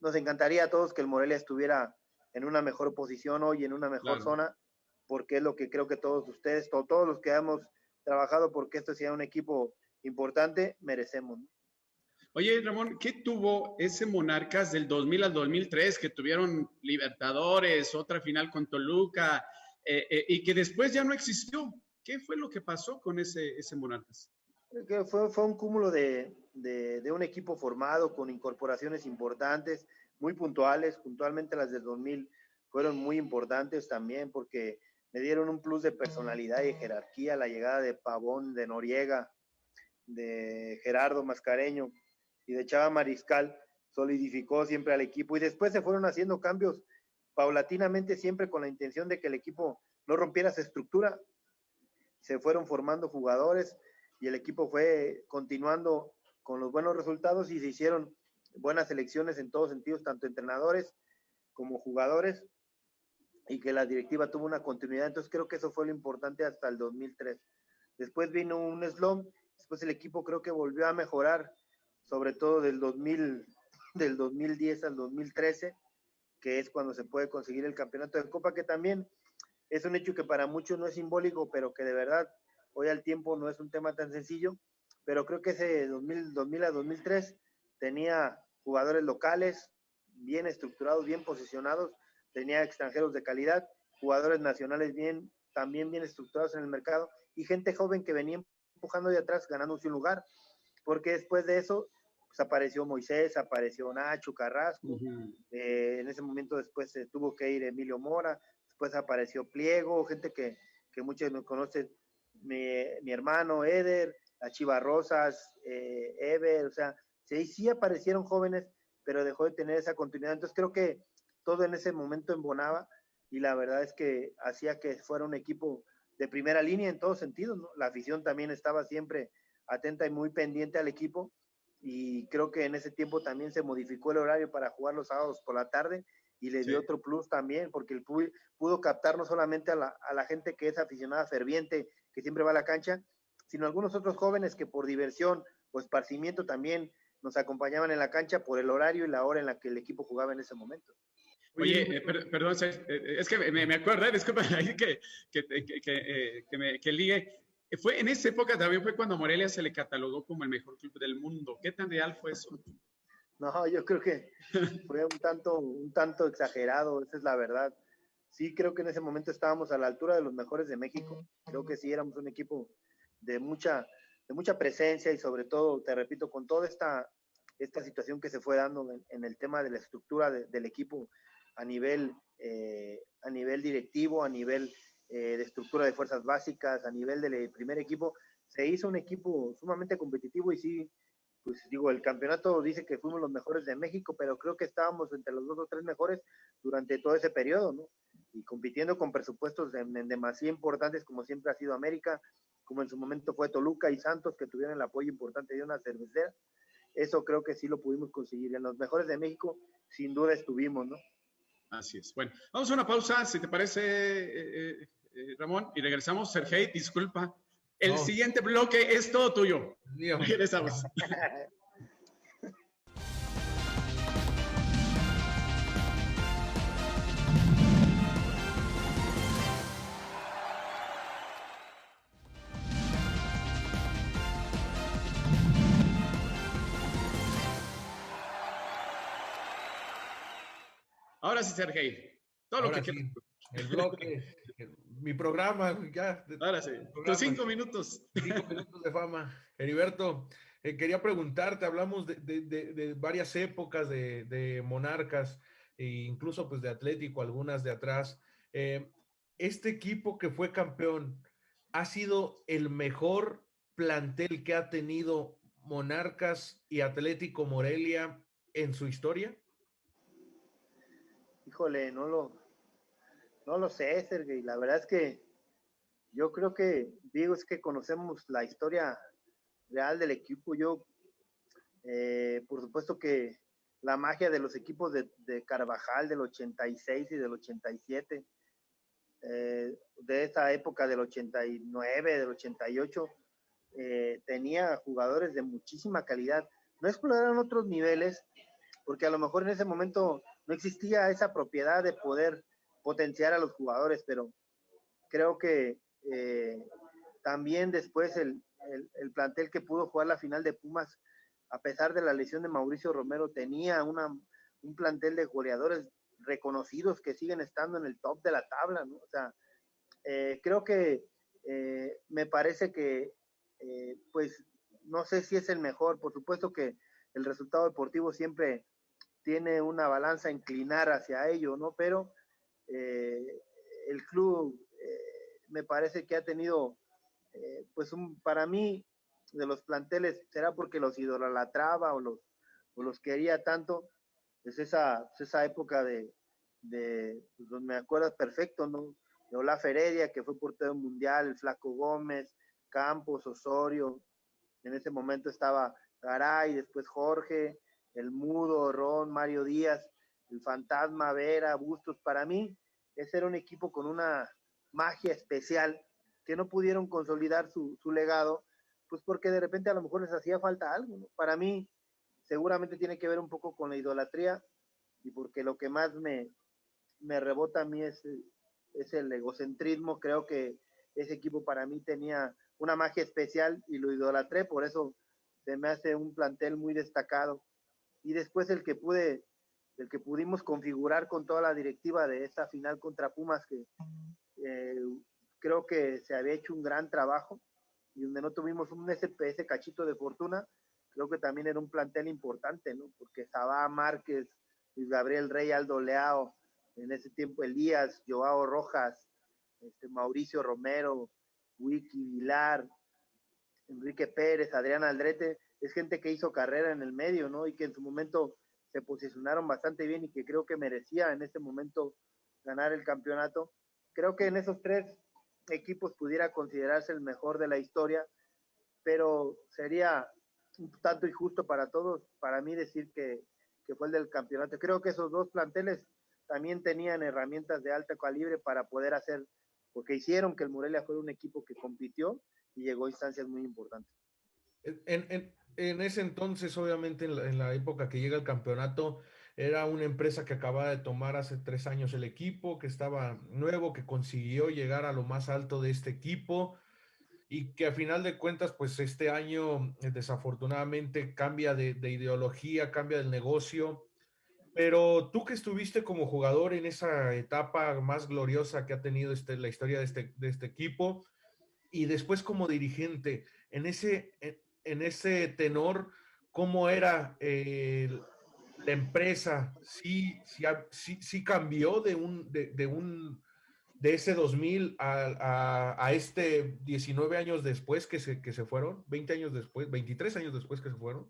F: nos encantaría a todos que el Morelia estuviera en una mejor posición hoy, en una mejor
B: Claro.
F: zona, porque es lo que creo que todos ustedes, todos los que hemos trabajado porque esto sea un equipo importante, merecemos, ¿no?
B: Oye, Ramón, ¿qué tuvo ese Monarcas del 2000 al 2003 que tuvieron Libertadores, otra final con Toluca y que después ya no existió? ¿Qué fue lo que pasó con ese Monarcas?
F: Que fue un cúmulo de un equipo formado con incorporaciones importantes, muy puntualmente las del 2000 fueron muy importantes también porque le dieron un plus de personalidad y jerarquía, la llegada de Pavón, de Noriega, de Gerardo Mascareño y de Chava Mariscal solidificó siempre al equipo y después se fueron haciendo cambios paulatinamente, siempre con la intención de que el equipo no rompiera su estructura. Se fueron formando jugadores y el equipo fue continuando con los buenos resultados y se hicieron buenas elecciones en todos sentidos, tanto entrenadores como jugadores, y que la directiva tuvo una continuidad. Entonces creo que eso fue lo importante hasta el 2003. Después vino un slump, después el equipo creo que volvió a mejorar, sobre todo del 2010 al 2013, que es cuando se puede conseguir el campeonato de Copa, que también es un hecho que para muchos no es simbólico, pero que de verdad hoy al tiempo no es un tema tan sencillo, pero creo que ese 2000 a 2003 tenía jugadores locales bien estructurados, bien posicionados, tenía extranjeros de calidad, jugadores nacionales también bien estructurados en el mercado y gente joven que venía empujando de atrás ganándose un lugar, porque después de eso pues apareció Moisés, apareció Nacho Carrasco, en ese momento después se tuvo que ir Emilio Mora, después apareció Pliego, gente que muchos me conocen, mi hermano Eder, la Chiva Rosas, Ever, o sea, sí aparecieron jóvenes, pero dejó de tener esa continuidad. Entonces creo que todo en ese momento embonaba y la verdad es que hacía que fuera un equipo de primera línea en todos sentidos, ¿no? La afición también estaba siempre atenta y muy pendiente al equipo y creo que en ese tiempo también se modificó el horario para jugar los sábados por la tarde y le dio otro plus también, porque el pudo captar no solamente a la gente que es aficionada ferviente, que siempre va a la cancha, sino algunos otros jóvenes que por diversión o esparcimiento también nos acompañaban en la cancha por el horario y la hora en la que el equipo jugaba en ese momento.
B: Oye, perdón, es que me acuerdo, disculpa ahí que ligue. Fue en esa época también fue cuando Morelia se le catalogó como el mejor club del mundo. ¿Qué tan real fue eso?
F: No, yo creo que fue un tanto exagerado, esa es la verdad. Sí, creo que en ese momento estábamos a la altura de los mejores de México. Creo que sí éramos un equipo de mucha presencia y sobre todo, te repito, con toda esta situación que se fue dando en el tema de la estructura del equipo a nivel directivo, a nivel de estructura de fuerzas básicas, a nivel del primer equipo, se hizo un equipo sumamente competitivo y sí, pues digo, el campeonato dice que fuimos los mejores de México, pero creo que estábamos entre los 2 o 3 mejores durante todo ese periodo, ¿no? Y compitiendo con presupuestos en demasía importantes, como siempre ha sido América, como en su momento fue Toluca y Santos, que tuvieron el apoyo importante de una cervecera. Eso creo que sí lo pudimos conseguir. En los mejores de México, sin duda estuvimos, ¿no?
B: Así es. Bueno, vamos a una pausa, si te parece, Ramón, y regresamos. Sergey, disculpa. El siguiente bloque es todo tuyo. Regresamos. Ahora sí, Sergey. Todo
C: Ahora
B: lo que
C: sí, el bloque, mi programa, ya.
B: Ahora sí, tus 5 minutos.
C: 5 minutos de fama. Heriberto, quería preguntarte, hablamos de varias épocas de Monarcas, e incluso pues de Atlético, algunas de atrás. Este equipo que fue campeón, ¿ha sido el mejor plantel que ha tenido Monarcas y Atlético Morelia en su historia?
F: Híjole, no lo sé, Sergey. La verdad es que yo creo que, digo, es que conocemos la historia real del equipo. Por supuesto que la magia de los equipos de Carvajal del 86 y del 87, de esa época del 89, del 88, tenía jugadores de muchísima calidad. No exploraron otros niveles, porque a lo mejor en ese momento no existía esa propiedad de poder potenciar a los jugadores, pero creo que también después el plantel que pudo jugar la final de Pumas, a pesar de la lesión de Mauricio Romero, tenía un plantel de goleadores reconocidos que siguen estando en el top de la tabla, ¿no? O sea, creo que me parece que, pues, no sé si es el mejor, por supuesto que el resultado deportivo siempre tiene una balanza a inclinar hacia ello, ¿no? Pero el club me parece que ha tenido, pues para mí, de los planteles, será porque los idolatraba o los quería tanto, es esa época pues, donde me acuerdas perfecto, ¿no? De Olaf Heredia, que fue portero mundial, el Flaco Gómez, Campos, Osorio, en ese momento estaba Garay, después Jorge, el Mudo, Ron, Mario Díaz, el Fantasma, Vera, Bustos. Para mí, ese era un equipo con una magia especial que no pudieron consolidar su legado, pues porque de repente a lo mejor les hacía falta algo, ¿no? Para mí, seguramente tiene que ver un poco con la idolatría y porque lo que más me rebota a mí es el egocentrismo. Creo que ese equipo para mí tenía una magia especial y lo idolatré, por eso se me hace un plantel muy destacado. Y después el que pudimos configurar con toda la directiva de esta final contra Pumas, que creo que se había hecho un gran trabajo y donde no tuvimos ese cachito de fortuna, creo que también era un plantel importante, ¿no? Porque Sabá, Márquez, Luis Gabriel Rey, Aldo Leao, en ese tiempo Elías, Joao Rojas, Mauricio Romero, Wiki Vilar, Enrique Pérez, Adrián Aldrete, es gente que hizo carrera en el medio, ¿no? Y que en su momento se posicionaron bastante bien y que creo que merecía en ese momento ganar el campeonato. Creo que en esos 3 equipos pudiera considerarse el mejor de la historia, pero sería un tanto injusto para todos, para mí decir que fue el del campeonato. Creo que esos 2 planteles también tenían herramientas de alto calibre para poder hacer, porque hicieron que el Morelia fuera un equipo que compitió y llegó a instancias muy importantes.
C: En ese entonces, obviamente, en la época que llega el campeonato, era una empresa que acababa de tomar hace 3 años el equipo, que estaba nuevo, que consiguió llegar a lo más alto de este equipo y que a final de cuentas, pues este año desafortunadamente cambia de ideología, cambia del negocio. Pero tú que estuviste como jugador en esa etapa más gloriosa que ha tenido la historia de este equipo, y después como dirigente, en ese tenor, ¿cómo era la empresa? ¿Sí cambió de ese 2000 a este 19 años después que se fueron? 20 años después, 23 años después que se fueron.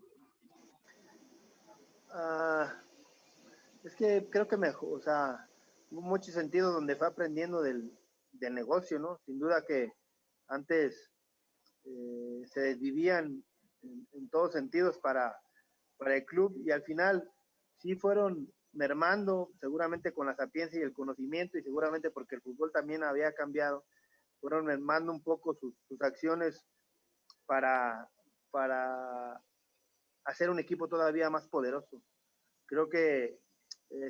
F: Es que creo que mejor, o sea, hubo mucho sentido donde fue aprendiendo del negocio, ¿no? Sin duda que antes se desvivían en todos sentidos para el club y al final sí fueron mermando, seguramente con la sapiencia y el conocimiento y seguramente porque el fútbol también había cambiado, fueron mermando un poco sus acciones para, para hacer un equipo todavía más poderoso. Creo que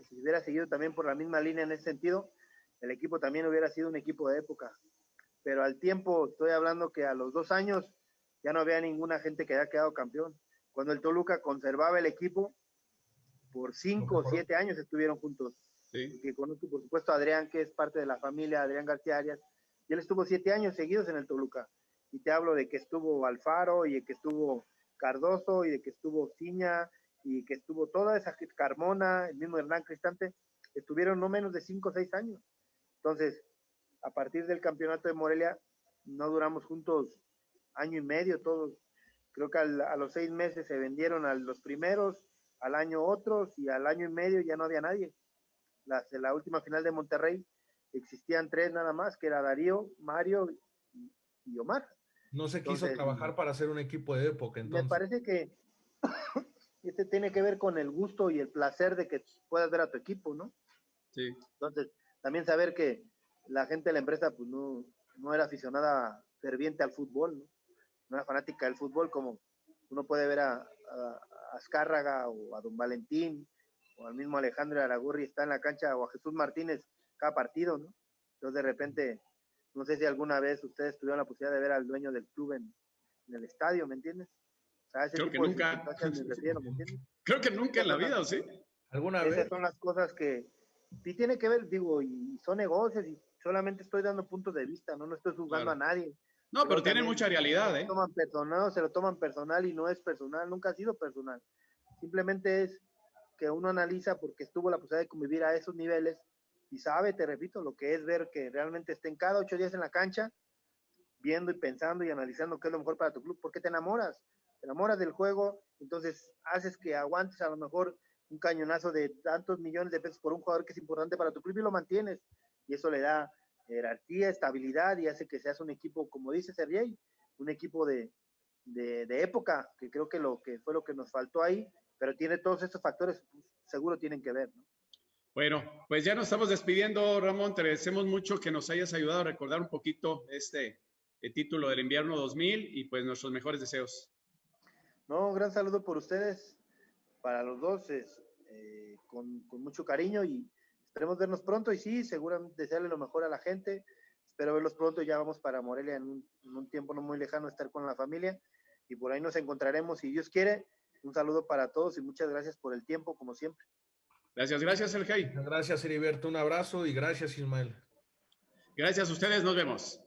F: si hubiera seguido también por la misma línea en ese sentido, el equipo también hubiera sido un equipo de época. Pero al tiempo, estoy hablando que a los 2 años ya no había ninguna gente que haya quedado campeón. Cuando el Toluca conservaba el equipo, por 5 o 7 años estuvieron juntos.
B: Sí.
F: Que conozco, por supuesto, a Adrián, que es parte de la familia, Adrián García Arias, y él estuvo 7 años seguidos en el Toluca. Y te hablo de que estuvo Alfaro, y de que estuvo Cardoso, y de que estuvo Ciña, y que estuvo toda esa Carmona, el mismo Hernán Cristante, estuvieron no menos de 5 o 6 años. Entonces, a partir del campeonato de Morelia, no duramos juntos año y medio todos. Creo que a los 6 meses se vendieron a los primeros, al año otros, y al año y medio ya no había nadie. La última final de Monterrey existían 3 nada más, que era Darío, Mario y Omar.
C: No se quiso trabajar para hacer un equipo de época, entonces.
F: Me parece que tiene que ver con el gusto y el placer de que puedas ver a tu equipo, ¿no?
B: Sí.
F: Entonces, también saber que la gente de la empresa pues no era aficionada ferviente al fútbol, ¿no? No era fanática del fútbol como uno puede ver a Azcárraga o a Don Valentín o al mismo Alejandro Aragurri está en la cancha o a Jesús Martínez cada partido, ¿no? Entonces de repente, no sé si alguna vez ustedes tuvieron la posibilidad de ver al dueño del club en el estadio, ¿me entiendes? O sea, ese
B: Creo
F: tipo
B: que
F: de
B: nunca.
F: circunstancias me refiero, ¿me entiendes?
B: Creo que nunca en la vida, ¿o sí?
C: ¿Alguna vez?
F: Esas son las cosas que sí tiene que ver, digo, y son negocios y solamente estoy dando puntos de vista, no estoy juzgando
B: Claro.
F: a nadie.
B: No, pero tiene mucha realidad, ¿eh?
F: Se lo toman personal y no es personal, nunca ha sido personal. Simplemente es que uno analiza porque estuvo la posibilidad de convivir a esos niveles y sabe, te repito, lo que es ver que realmente estén cada 8 días en la cancha, viendo y pensando y analizando qué es lo mejor para tu club, porque te enamoras del juego, entonces haces que aguantes a lo mejor un cañonazo de tantos millones de pesos por un jugador que es importante para tu club y lo mantienes, y eso le da jerarquía, estabilidad y hace que seas un equipo, como dice Sergey, un equipo de época, que creo que fue lo que nos faltó ahí, pero tiene todos estos factores, pues, seguro tienen que ver, ¿no?
B: Bueno, pues ya nos estamos despidiendo, Ramón. Te agradecemos mucho que nos hayas ayudado a recordar un poquito el título del invierno 2000 y pues nuestros mejores deseos.
F: No, un gran saludo por ustedes, para los dos, con mucho cariño y esperemos vernos pronto y sí, seguramente desearle lo mejor a la gente. Espero verlos pronto, ya vamos para Morelia en un tiempo no muy lejano, estar con la familia y por ahí nos encontraremos si Dios quiere. Un saludo para todos y muchas gracias por el tiempo, como siempre.
B: Gracias, Sergey.
C: Gracias, Heriberto. Un abrazo y gracias, Ismael.
B: Gracias a ustedes, nos vemos.